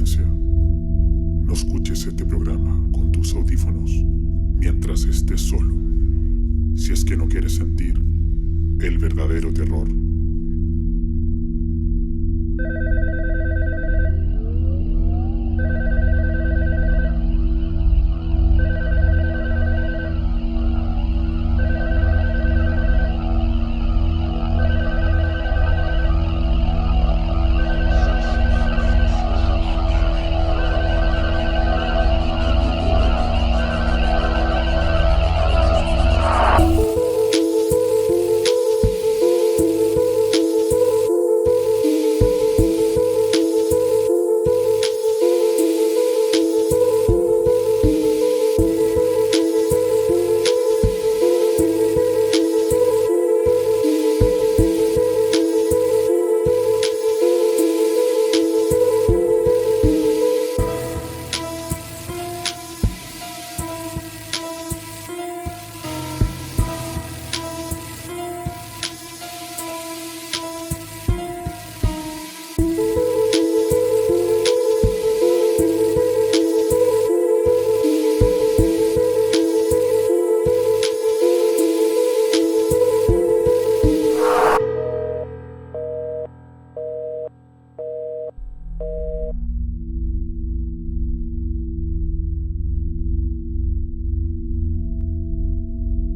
Advertencia. No escuches este programa con tus audífonos mientras estés solo, si es que no quieres sentir el verdadero terror.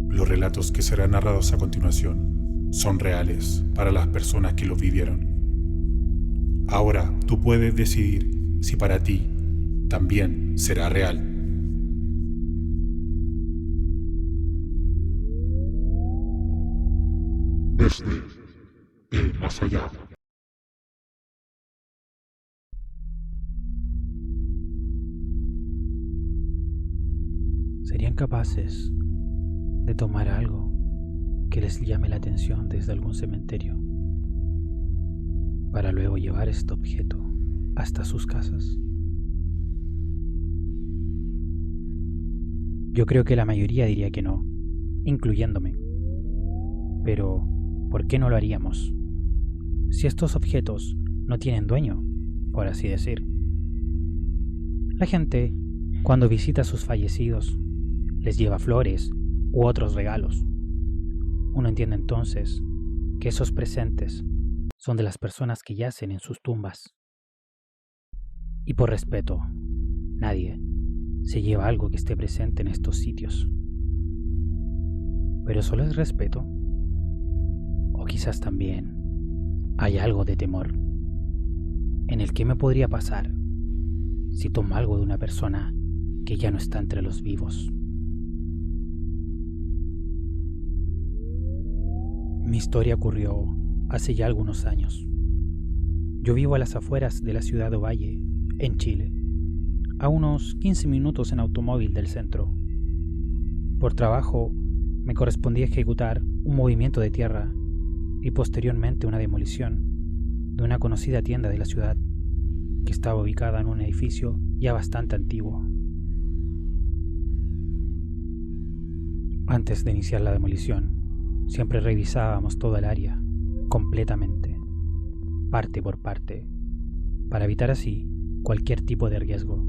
Los relatos que serán narrados a continuación son reales para las personas que los vivieron. Ahora tú puedes decidir si para ti también será real. Desde el más allá. ¿Serían capaces de tomar algo que les llame la atención desde algún cementerio para luego llevar este objeto hasta sus casas? Yo creo que la mayoría diría que no, incluyéndome. Pero, ¿por qué no lo haríamos? Si estos objetos no tienen dueño, por así decir. La gente, cuando visita a sus fallecidos, les lleva flores u otros regalos. Uno entiende entonces que esos presentes son de las personas que yacen en sus tumbas. Y por respeto, nadie se lleva algo que esté presente en estos sitios. Pero solo es respeto, o quizás también hay algo de temor en el que me podría pasar si tomo algo de una persona que ya no está entre los vivos. Mi historia ocurrió hace ya algunos años. Yo vivo a las afueras de la ciudad de Ovalle, en Chile, a unos 15 minutos en automóvil del centro. Por trabajo, me correspondía ejecutar un movimiento de tierra y posteriormente una demolición de una conocida tienda de la ciudad que estaba ubicada en un edificio ya bastante antiguo. Antes de iniciar la demolición, siempre revisábamos toda el área, completamente, parte por parte, para evitar así cualquier tipo de riesgo.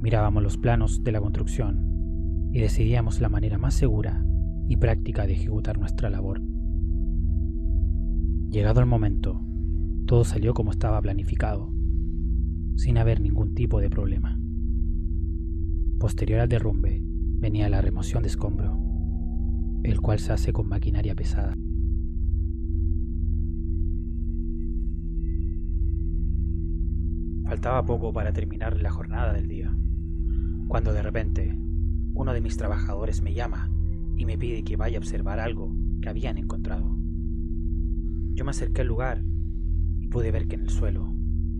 Mirábamos los planos de la construcción y decidíamos la manera más segura y práctica de ejecutar nuestra labor. Llegado el momento, todo salió como estaba planificado, sin haber ningún tipo de problema. Posterior al derrumbe, venía la remoción de escombro, el cual se hace con maquinaria pesada. Faltaba poco para terminar la jornada del día, cuando de repente uno de mis trabajadores me llama y me pide que vaya a observar algo que habían encontrado. Yo me acerqué al lugar y pude ver que en el suelo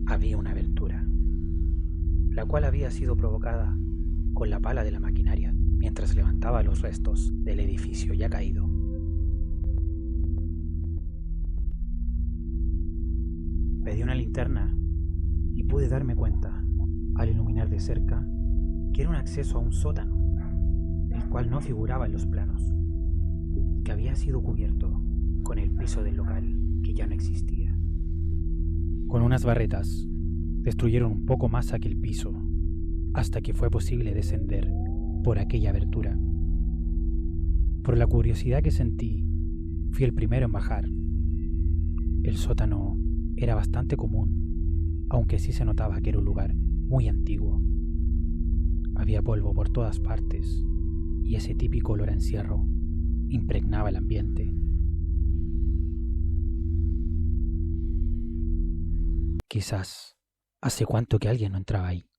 había una abertura, la cual había sido provocada con la pala de la maquinaria mientras levantaba los restos del edificio ya caído. Pedí una linterna y pude darme cuenta, al iluminar de cerca, que era un acceso a un sótano, el cual no figuraba en los planos, y que había sido cubierto con el piso del local que ya no existía. Con unas barretas destruyeron un poco más aquel piso, hasta que fue posible descender por aquella abertura. Por la curiosidad que sentí, fui el primero en bajar. El sótano era bastante común, aunque sí se notaba que era un lugar muy antiguo. Había polvo por todas partes y ese típico olor a encierro impregnaba el ambiente. Quizás hace cuánto que alguien no entraba ahí.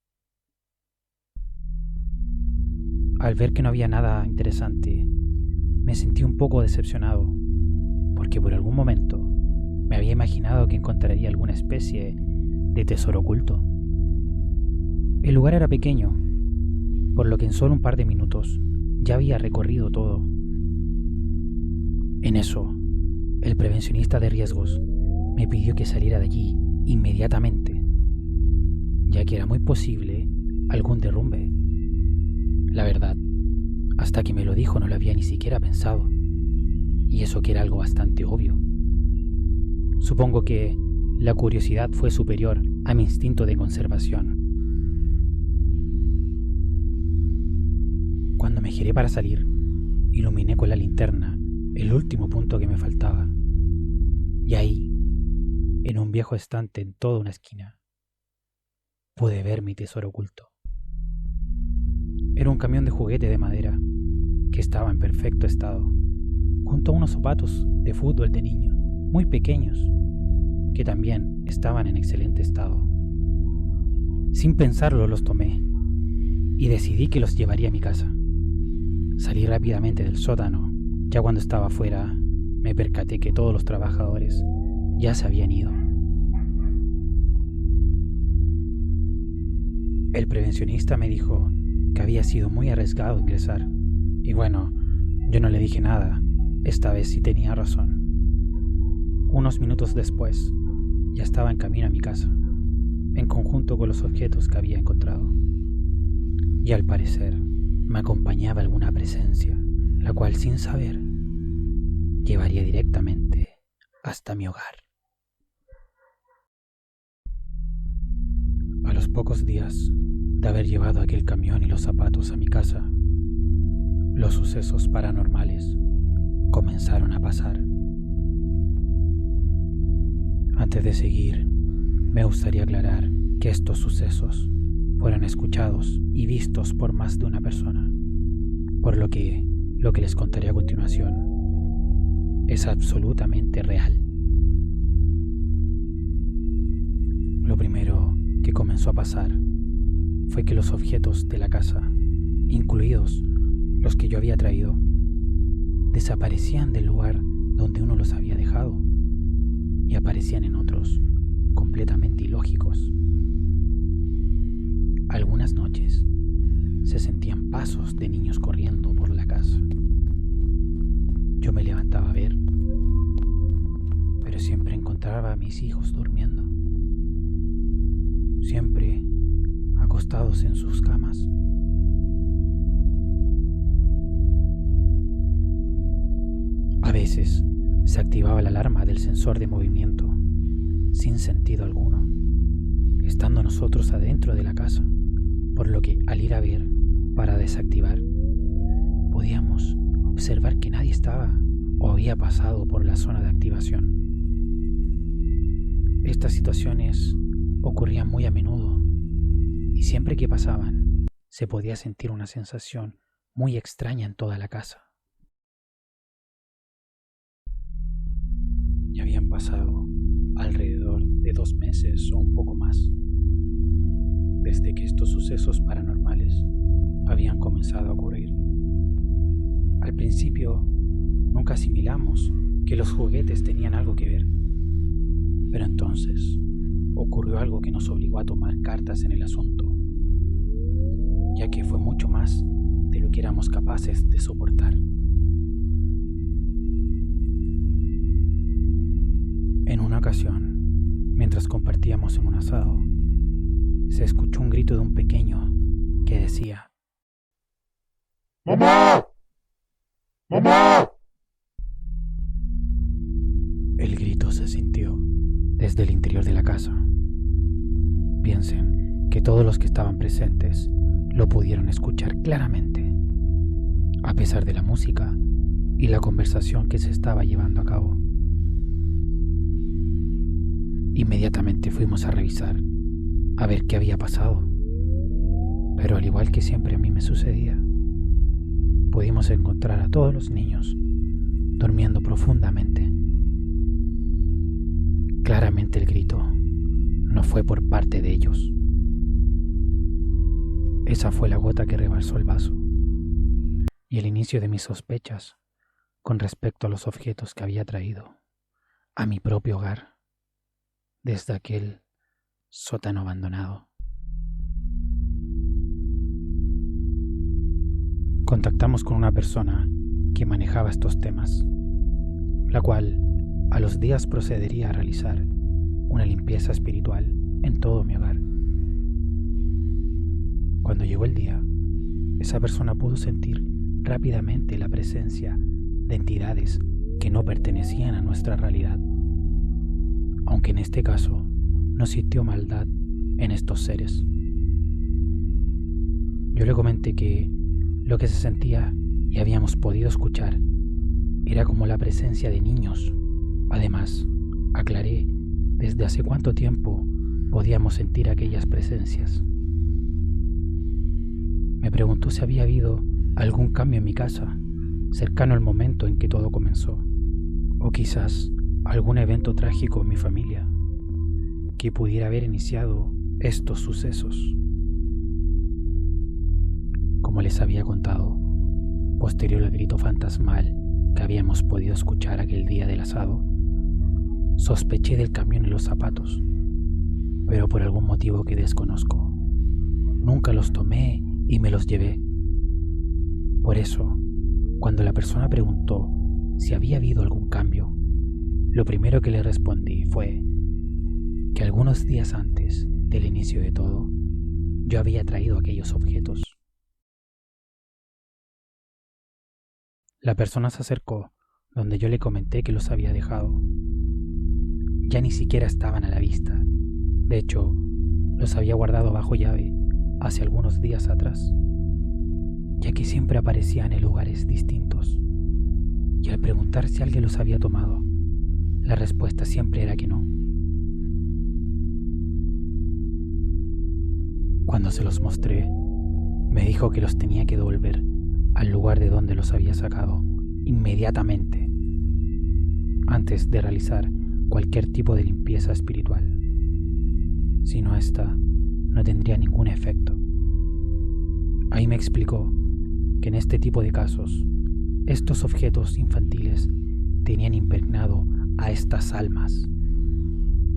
Al ver que no había nada interesante, me sentí un poco decepcionado, porque por algún momento me había imaginado que encontraría alguna especie de tesoro oculto. El lugar era pequeño, por lo que en solo un par de minutos ya había recorrido todo. En eso, el prevencionista de riesgos me pidió que saliera de allí inmediatamente, ya que era muy posible algún derrumbe. La verdad, hasta que me lo dijo no lo había ni siquiera pensado, y eso que era algo bastante obvio. Supongo que la curiosidad fue superior a mi instinto de conservación. Cuando me giré para salir, iluminé con la linterna el último punto que me faltaba, y ahí, en un viejo estante en toda una esquina, pude ver mi tesoro oculto. Era un camión de juguete de madera que estaba en perfecto estado, junto a unos zapatos de fútbol de niño, muy pequeños, que también estaban en excelente estado. Sin pensarlo los tomé y decidí que los llevaría a mi casa. Salí rápidamente del sótano. Ya cuando estaba afuera, me percaté que todos los trabajadores ya se habían ido. El prevencionista me dijo que había sido muy arriesgado ingresar. Y bueno, yo no le dije nada. Esta vez sí tenía razón. Unos minutos después, ya estaba en camino a mi casa, en conjunto con los objetos que había encontrado. Y al parecer, me acompañaba alguna presencia, la cual sin saber, llevaría directamente hasta mi hogar. A los pocos días de haber llevado aquel camión y los zapatos a mi casa, los sucesos paranormales comenzaron a pasar. Antes de seguir, me gustaría aclarar que estos sucesos fueron escuchados y vistos por más de una persona, por lo que les contaré a continuación es absolutamente real. Lo primero que comenzó a pasar fue que los objetos de la casa, incluidos los que yo había traído, desaparecían del lugar donde uno los había dejado y aparecían en otros completamente ilógicos. Algunas noches se sentían pasos de niños corriendo por la casa. Yo me levantaba a ver, pero siempre encontraba a mis hijos durmiendo, siempre acostados en sus camas. A veces se activaba la alarma del sensor de movimiento, sin sentido alguno, estando nosotros adentro de la casa, por lo que al ir a ver para desactivar, podíamos observar que nadie estaba o había pasado por la zona de activación. Estas situaciones ocurrían muy a menudo y siempre que pasaban se podía sentir una sensación muy extraña en toda la casa. Ya habían pasado alrededor de 2 meses o un poco más desde que estos sucesos paranormales habían comenzado a ocurrir. Al principio nunca asimilamos que los juguetes tenían algo que ver, pero entonces ocurrió algo que nos obligó a tomar cartas en el asunto, ya que fue mucho más de lo que éramos capaces de soportar. En una ocasión, mientras compartíamos en un asado, se escuchó un grito de un pequeño que decía: ¡Mamá! ¡Mamá! El grito se sintió desde el interior de la casa. Piensen que todos los que estaban presentes lo pudieron escuchar claramente, a pesar de la música y la conversación que se estaba llevando a cabo. Inmediatamente fuimos a revisar, a ver qué había pasado, pero al igual que siempre a mí me sucedía, pudimos encontrar a todos los niños durmiendo profundamente. Claramente el grito no fue por parte de ellos. Esa fue la gota que rebalsó el vaso y el inicio de mis sospechas con respecto a los objetos que había traído a mi propio hogar desde aquel sótano abandonado. Contactamos con una persona que manejaba estos temas, la cual a los días procedería a realizar una limpieza espiritual en todo mi hogar. Cuando llegó el día, esa persona pudo sentir rápidamente la presencia de entidades que no pertenecían a nuestra realidad, aunque en este caso no sintió maldad en estos seres. Yo le comenté que lo que se sentía y habíamos podido escuchar era como la presencia de niños. Además, aclaré desde hace cuánto tiempo podíamos sentir aquellas presencias. Me preguntó si había habido algún cambio en mi casa, cercano al momento en que todo comenzó, o quizás algún evento trágico en mi familia que pudiera haber iniciado estos sucesos. Como les había contado, posterior al grito fantasmal que habíamos podido escuchar aquel día del asado, sospeché del camión en los zapatos, pero por algún motivo que desconozco, nunca los tomé y me los llevé. Por eso, cuando la persona preguntó si había habido algún cambio, lo primero que le respondí fue que algunos días antes del inicio de todo, yo había traído aquellos objetos. La persona se acercó donde yo le comenté que los había dejado. Ya ni siquiera estaban a la vista. De hecho, los había guardado bajo llave hace algunos días atrás, ya que siempre aparecían en lugares distintos. Y al preguntar si alguien los había tomado, la respuesta siempre era que no. Cuando se los mostré, me dijo que los tenía que devolver al lugar de donde los había sacado inmediatamente, antes de realizar cualquier tipo de limpieza espiritual. Si no, esta no tendría ningún efecto. Ahí me explicó que en este tipo de casos, estos objetos infantiles tenían impregnado a estas almas,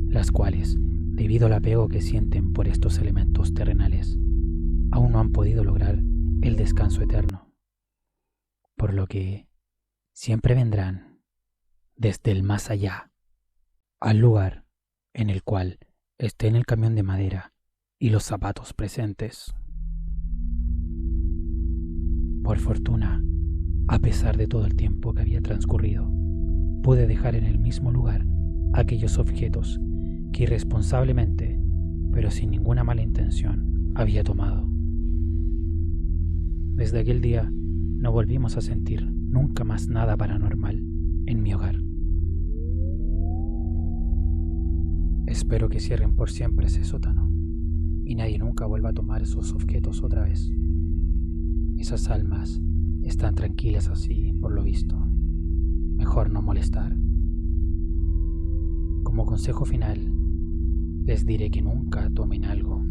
las cuales, debido al apego que sienten por estos elementos terrenales, aún no han podido lograr el descanso eterno, por lo que siempre vendrán desde el más allá al lugar en el cual estén el camión de madera y los zapatos presentes. Por fortuna, a pesar de todo el tiempo que había transcurrido, pude dejar en el mismo lugar aquellos objetos que irresponsablemente, pero sin ninguna mala intención, había tomado. Desde aquel día no volvimos a sentir nunca más nada paranormal en mi hogar. Espero que cierren por siempre ese sótano y nadie nunca vuelva a tomar esos objetos otra vez. Esas almas están tranquilas así, por lo visto. Mejor no molestar. Como consejo final, les diré que nunca tomen algo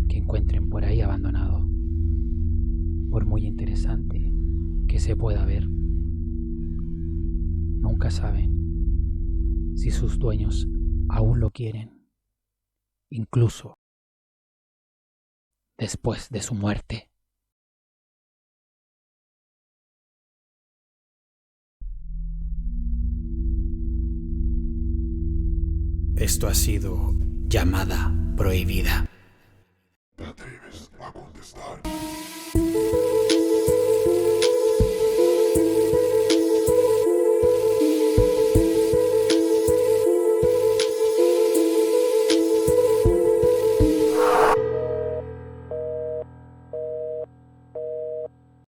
que encuentren por ahí abandonado, por muy interesante que se pueda ver. Nunca saben si sus dueños aún lo quieren, incluso después de su muerte. Esto ha sido Llamada Prohibida. ¿Te atreves a contestar?